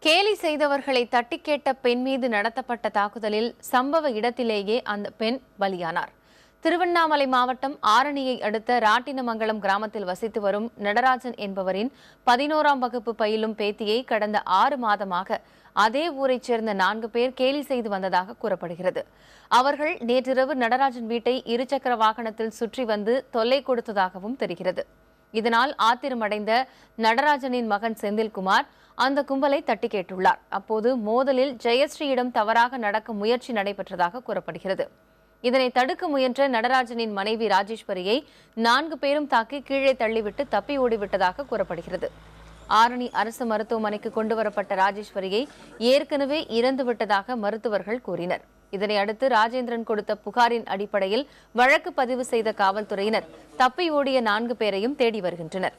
கேலி செய்தவர்களை தட்டி கேட்ட பெண் மீது நடத்தப்பட்ட தாக்குதலில் சம்பவ இடத்திலேயே அந்த பெண் பலியானார். திருவண்ணாமலை மாவட்டம் ஆரணியை அடுத்த ராட்டினமங்கலம் கிராமத்தில் வசித்து வரும் நடராஜன் என்பவரின் 11ஆம் வகுப்பு பயிலும் பேத்தியை கடந்த 6 மாதமாக அதே ஊரைச் சேர்ந்த 4 பேர் கேலி செய்து வந்ததாக கூறப்படுகிறது. அவர்கள் நேற்றிரவு நடராஜன் வீட்டை இருசக்கர வாகனத்தில் சுற்றி வந்து தொல்லை கொடுத்ததாகவும் தெரிகிறது. இதனால் ஆத்திரமடைந்த நடராஜனின் மகன் செந்தில்குமார் அந்த கும்பலை தட்டி கேட்டுள்ளார். அப்போது மோதலில் ஜெயஸ்ரீயிடம் தவறாக நடக்க முயற்சி நடைபெற்றதாக கூறப்படுகிறது. இதனை தடுக்க முயன்ற நடராஜனின் மனைவி ராஜேஸ்வரியை 4 பேரும் தாக்கி கீழே தள்ளிவிட்டு தப்பி ஓடிவிட்டதாக கூறப்படுகிறது. ஆரணி அரசு மருத்துவமனைக்கு கொண்டுவரப்பட்ட ராஜேஸ்வரியை ஏற்கனவே இறந்துவிட்டதாக மருத்துவர்கள் கூறினர். இதனை அடுத்து ராஜேந்திரன் கொடுத்த புகாரின் அடிப்படையில் வழக்கு பதிவு செய்த காவல்துறையினர் தப்பி ஓடிய 4 பேரையும் தேடி வருகின்றனர்.